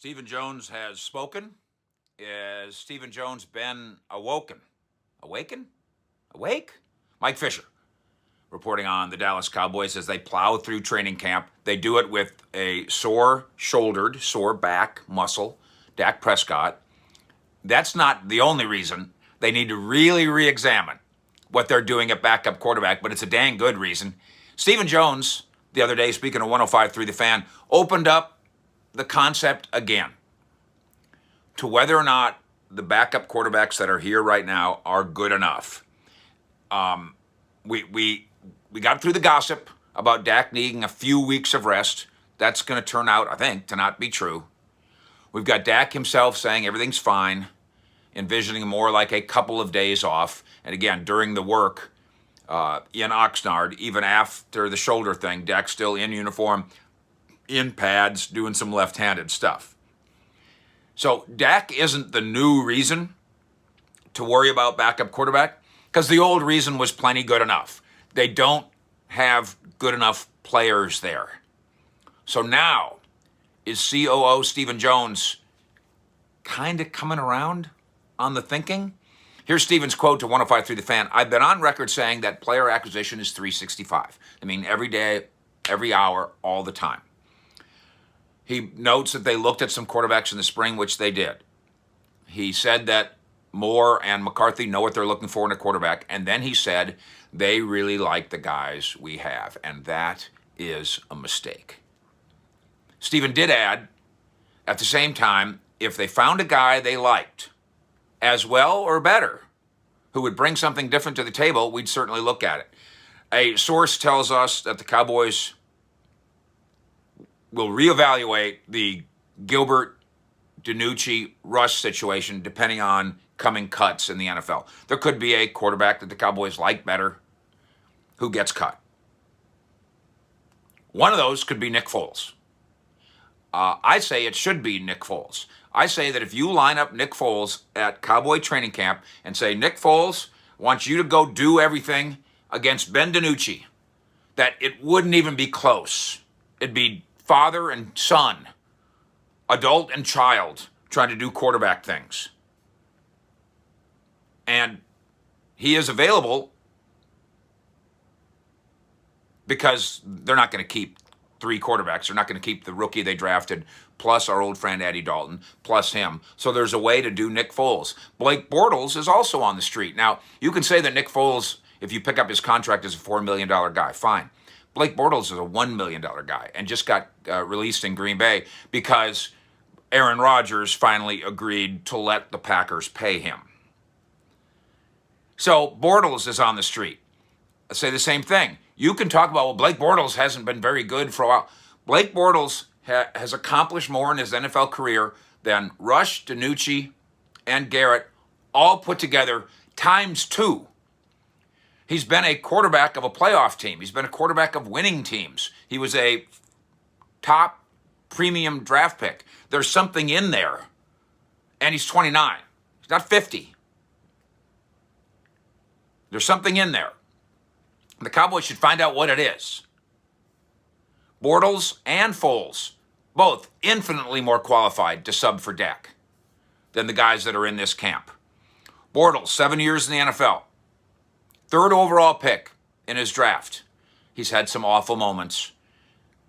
Stephen Jones has spoken. Has Stephen Jones been awoken? Awaken? Awake? Mike Fisher reporting on the Dallas Cowboys as they plow through training camp. They do it with a sore-shouldered, sore back muscle, Dak Prescott. That's not the only reason. They need to really re-examine what they're doing at backup quarterback, but it's a dang good reason. Stephen Jones, the other day, speaking of 105.3 The Fan, opened up the concept again to whether or not the backup quarterbacks that are here right now are good enough. We got through the gossip about Dak needing a few weeks of rest. That's going to turn out, I think, to not be true. We've got Dak himself saying everything's fine, envisioning more like a couple of days off. And again, during the work in Oxnard, even after the shoulder thing, Dak's still in uniform, in pads, doing some left-handed stuff. So Dak isn't the new reason to worry about backup quarterback, because the old reason was plenty good enough. They don't have good enough players there. So now, is COO Stephen Jones kind of coming around on the thinking? Here's Stephen's quote to 105.3 The Fan. I've been on record saying that player acquisition is 365. I mean, every day, every hour, all the time. He notes that they looked at some quarterbacks in the spring, which they did. He said that Moore and McCarthy know what they're looking for in a quarterback. And then he said they really like the guys we have. And that is a mistake. Stephen did add, at the same time, if they found a guy they liked as well or better, who would bring something different to the table, we'd certainly look at it. A source tells us that the Cowboys will reevaluate the Gilbert, DiNucci, Rush situation depending on coming cuts in the NFL. There could be a quarterback that the Cowboys like better who gets cut. One of those could be Nick Foles. I say it should be Nick Foles. I say that if you line up Nick Foles at Cowboy training camp and say, Nick Foles wants you to go do everything against Ben DiNucci, that it wouldn't even be close. It'd be father and son, adult and child, trying to do quarterback things. And he is available because they're not going to keep three quarterbacks. They're not going to keep the rookie they drafted, plus our old friend Eddie Dalton, plus him. So there's a way to do Nick Foles. Blake Bortles is also on the street. Now, you can say that Nick Foles, if you pick up his contract, is a $4 million guy. Fine. Blake Bortles is a $1 million guy and just got released in Green Bay because Aaron Rodgers finally agreed to let the Packers pay him. So Bortles is on the street. I say the same thing. You can talk about, well, Blake Bortles hasn't been very good for a while. Blake Bortles has accomplished more in his NFL career than Rush, DiNucci, and Garrett all put together times two. He's been a quarterback of a playoff team. He's been a quarterback of winning teams. He was a top premium draft pick. There's something in there. And he's 29. He's not 50. There's something in there. The Cowboys should find out what it is. Bortles and Foles, both infinitely more qualified to sub for Dak than the guys that are in this camp. Bortles, 7 years in the NFL. Third overall pick in his draft. He's had some awful moments,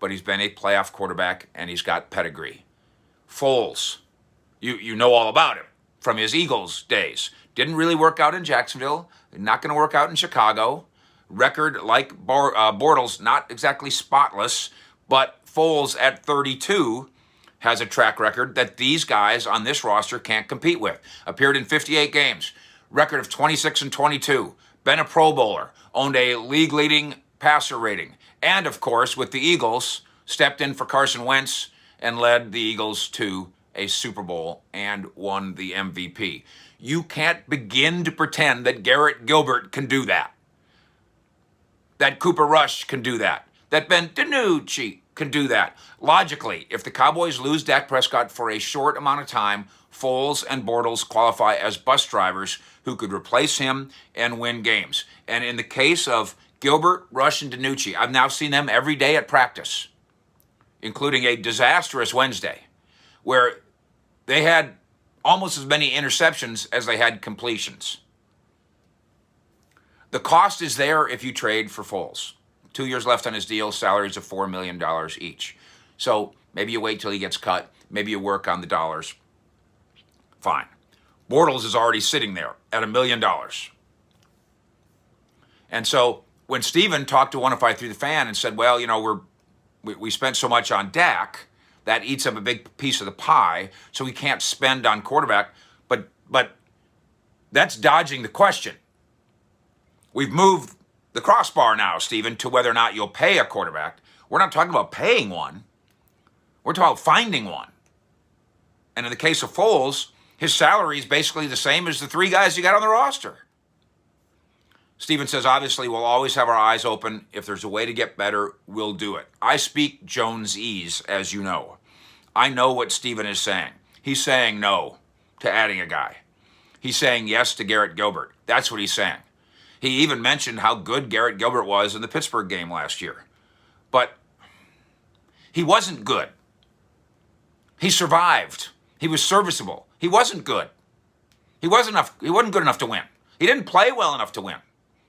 but he's been a playoff quarterback and he's got pedigree. Foles, you know all about him from his Eagles days. Didn't really work out in Jacksonville. Not going to work out in Chicago. Record like Bortles, not exactly spotless, but Foles at 32 has a track record that these guys on this roster can't compete with. Appeared in 58 games. Record of 26-22. Been a Pro Bowler, owned a league-leading passer rating, and, of course, with the Eagles, stepped in for Carson Wentz and led the Eagles to a Super Bowl and won the MVP. You can't begin to pretend that Garrett Gilbert can do that, that Cooper Rush can do that, that Ben DiNucci can do that. Logically, if the Cowboys lose Dak Prescott for a short amount of time, Foles and Bortles qualify as bus drivers who could replace him and win games. And in the case of Gilbert, Rush, and DiNucci, I've now seen them every day at practice, including a disastrous Wednesday, where They had almost as many interceptions as they had completions. The cost is there if you trade for Foles. 2 years left on his deal, salaries of $4 million each. So maybe you wait till he gets cut. Maybe you work on the dollars. Fine. Bortles is already sitting there at $1 million. And so when Steven talked to 105 Through the Fan and said, well, you know, we spent so much on Dak, that eats up a big piece of the pie, so we can't spend on quarterback. But that's dodging the question. We've moved the crossbar now, Steven, to whether or not you'll pay a quarterback. We're not talking about paying one. We're talking about finding one. And in the case of Foles, his salary is basically the same as the 3 guys you got on the roster. Steven says, obviously, we'll always have our eyes open. If there's a way to get better, we'll do it. I speak Jonesese, as you know. I know what Steven is saying. He's saying no to adding a guy. He's saying yes to Garrett Gilbert. That's what he's saying. He even mentioned how good Garrett Gilbert was in the Pittsburgh game last year. But he wasn't good. He survived. He was serviceable. He wasn't good. He wasn't good enough to win. He didn't play well enough to win.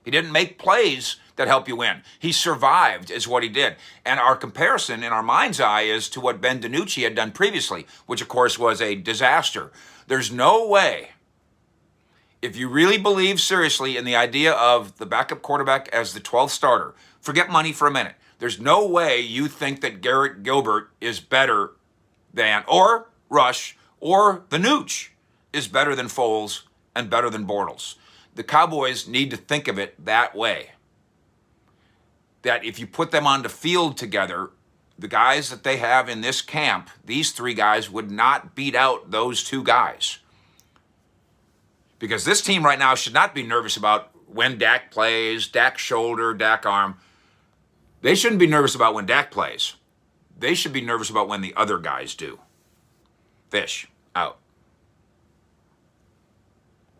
He didn't make plays that help you win. He survived is what he did. And our comparison in our mind's eye is to what Ben DiNucci had done previously, which of course was a disaster. There's no way, if you really believe seriously in the idea of the backup quarterback as the 12th starter, forget money for a minute. There's no way you think that Garrett Gilbert is better than, or Rush, or the Nooch is better than Foles and better than Bortles. The Cowboys need to think of it that way. That if you put them on the field together, the guys that they have in this camp, these 3 guys would not beat out those 2 guys. Because this team right now should not be nervous about when Dak plays, Dak shoulder, Dak arm. They shouldn't be nervous about when Dak plays. They should be nervous about when the other guys do. Fish, out.